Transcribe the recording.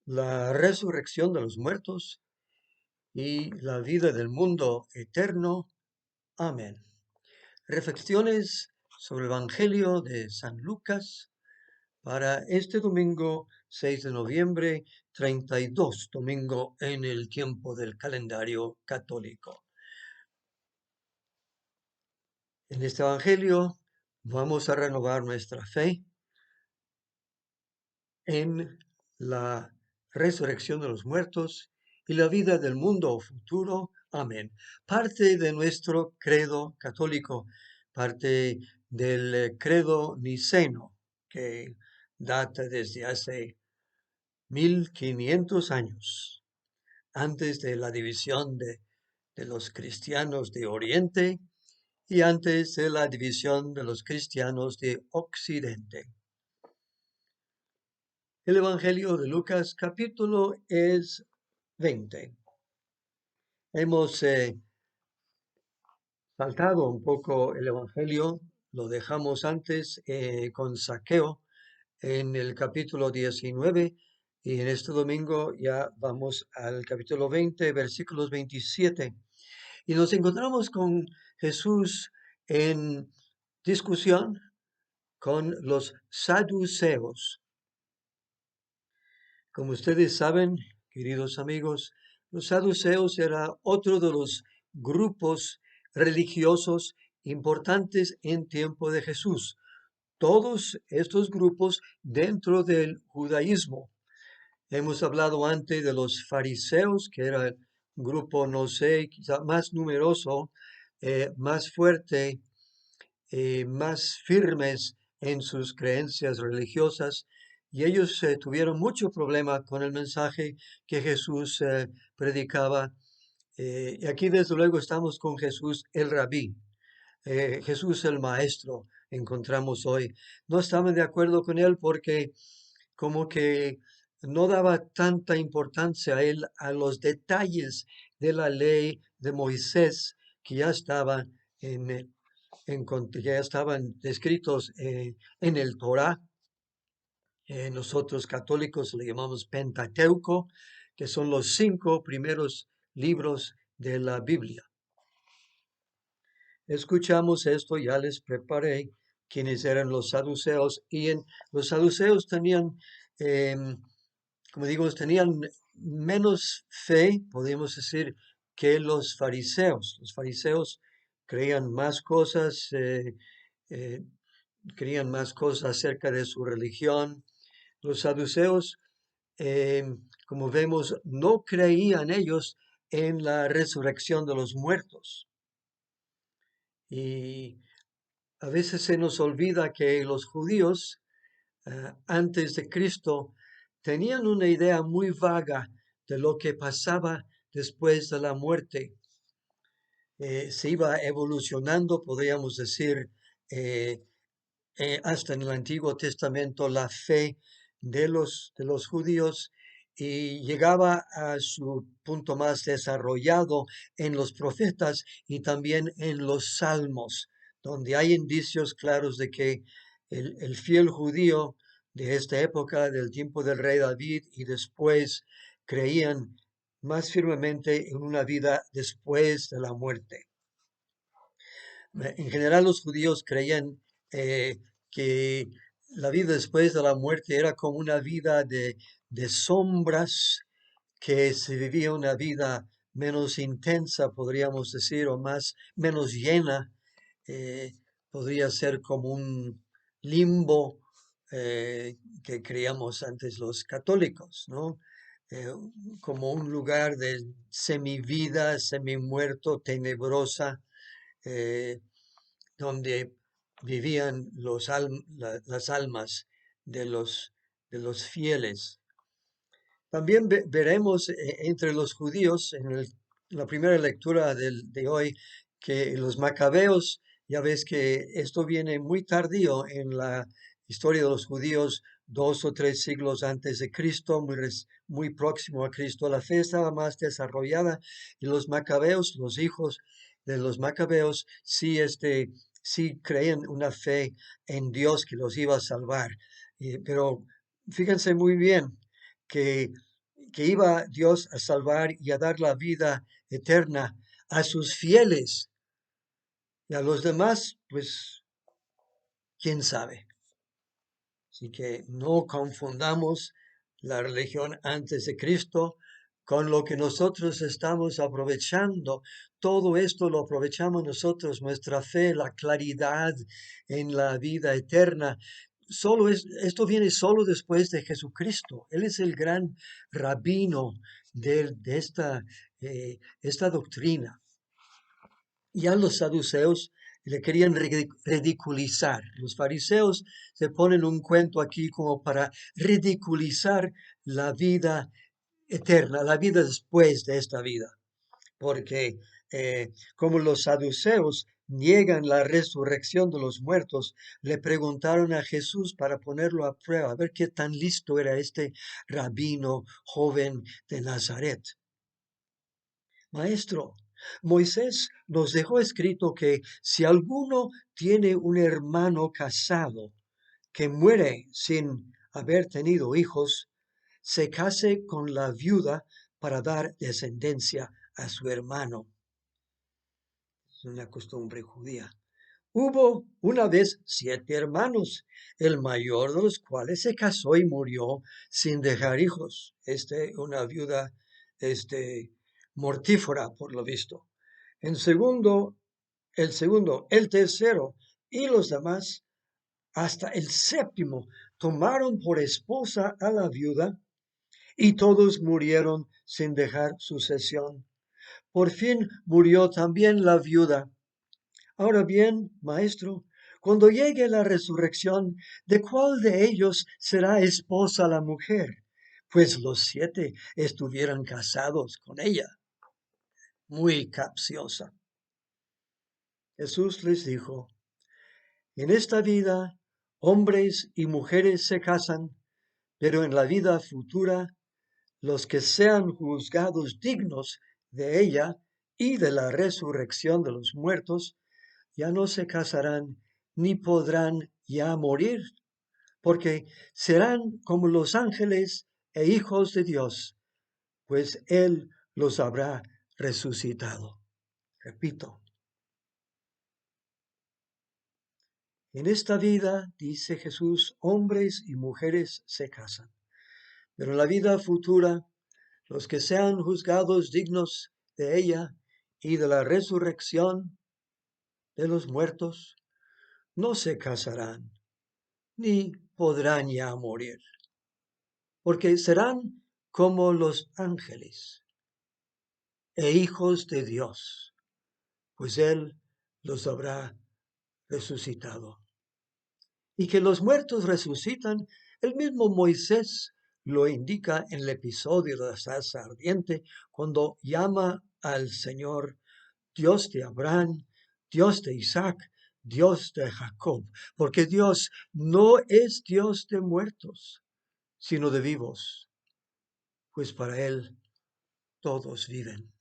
la resurrección de los muertos y la vida del mundo eterno. Amén. Reflexiones sobre el Evangelio de San Lucas para este domingo 6 de noviembre, 32, domingo en el tiempo del calendario católico. En este Evangelio vamos a renovar nuestra fe en la resurrección de los muertos y la vida del mundo futuro. Amén. Parte de nuestro credo católico, parte del credo niceno, que data desde hace 1500 años, antes de la división de los cristianos de Oriente y antes de la división de los cristianos de Occidente. El Evangelio de Lucas capítulo es 20. Hemos saltado un poco el Evangelio, lo dejamos antes con Zaqueo en el capítulo 19 y en este domingo ya vamos al capítulo 20, versículos 27. Y nos encontramos con Jesús en discusión con los saduceos. Como ustedes saben, queridos amigos, los saduceos era otro de los grupos religiosos importantes en tiempo de Jesús. Todos estos grupos dentro del judaísmo. Hemos hablado antes de los fariseos, que era el grupo, no sé, quizá más numeroso, más fuerte, más firmes en sus creencias religiosas, y ellos tuvieron mucho problema con el mensaje que Jesús predicaba. Y aquí desde luego estamos con Jesús el rabí, Jesús el maestro, encontramos hoy. No estaban de acuerdo con él porque como que no daba tanta importancia a él a los detalles de la ley de Moisés que ya estaban que ya estaban descritos en el Torá. Nosotros católicos le llamamos Pentateuco, que son los 5 primeros libros de la Biblia. Escuchamos esto, ya les preparé quiénes eran los saduceos, y los saduceos tenían, como digo, tenían menos fe, podemos decir, que los fariseos. Los fariseos creían más cosas, eh, creían más cosas acerca de su religión. Los saduceos, eh, como vemos, no creían ellos en la resurrección de los muertos. Y a veces se nos olvida que los judíos, antes de Cristo, tenían una idea muy vaga de lo que pasaba después de la muerte. Se iba evolucionando, podríamos decir, eh, hasta en el Antiguo Testamento la fe de los judíos, y llegaba a su punto más desarrollado en los profetas y también en los salmos, donde hay indicios claros de que el fiel judío de esta época, del tiempo del rey David y después, creían más firmemente en una vida después de la muerte. En general, los judíos creían que la vida después de la muerte era como una vida de sombras, que se vivía una vida menos intensa, podríamos decir, o menos llena. eh, Podría ser como un limbo que creíamos antes los católicos, ¿no? Eh, Como un lugar de semivida, semimuerto, tenebrosa, eh, donde vivían las almas de los fieles. También veremos entre los judíos en la primera lectura de hoy que los macabeos, ya ves que esto viene muy tardío en la historia de los judíos, 2 o 3 siglos antes de Cristo, muy próximo a Cristo. La fe estaba más desarrollada, y los macabeos, los hijos de los macabeos, sí creían una fe en Dios que los iba a salvar. Pero fíjense muy bien que que iba Dios a salvar y a dar la vida eterna a sus fieles, y a los demás, pues, quién sabe. Así que no confundamos la religión antes de Cristo con lo que nosotros estamos aprovechando. Todo esto lo aprovechamos nosotros, nuestra fe, la claridad en la vida eterna. Esto viene solo después de Jesucristo. Él es el gran rabino de esta doctrina. Ya los saduceos le querían ridiculizar. Los fariseos se ponen un cuento aquí como para ridiculizar la vida eterna, la vida después de esta vida. Porque como los saduceos niegan la resurrección de los muertos, le preguntaron a Jesús para ponerlo a prueba, a ver qué tan listo era este rabino joven de Nazaret. Maestro, Moisés nos dejó escrito que si alguno tiene un hermano casado que muere sin haber tenido hijos, se case con la viuda para dar descendencia a su hermano. Es una costumbre judía. Hubo una vez 7 hermanos, el mayor de los cuales se casó y murió sin dejar hijos. Una viuda, mortífera, por lo visto. El segundo, el tercero y los demás, hasta el séptimo, tomaron por esposa a la viuda y todos murieron sin dejar sucesión. Por fin murió también la viuda. Ahora bien, maestro, cuando llegue la resurrección, ¿de cuál de ellos será esposa la mujer? Pues los 7 estuvieron casados con ella. Muy capciosa. Jesús les dijo, en esta vida hombres y mujeres se casan, pero en la vida futura los que sean juzgados dignos de ella y de la resurrección de los muertos, ya no se casarán ni podrán ya morir, porque serán como los ángeles e hijos de Dios, pues Él los habrá resucitado. Repito, en esta vida, dice Jesús, hombres y mujeres se casan, pero en la vida futura, los que sean juzgados dignos de ella y de la resurrección de los muertos, no se casarán, ni podrán ya morir, porque serán como los ángeles e hijos de Dios, pues Él los habrá resucitado. Y que los muertos resucitan, el mismo Moisés lo indica en el episodio de la zarza ardiente, cuando llama al Señor Dios de Abraham, Dios de Isaac, Dios de Jacob, porque Dios no es Dios de muertos, sino de vivos, pues para Él todos viven.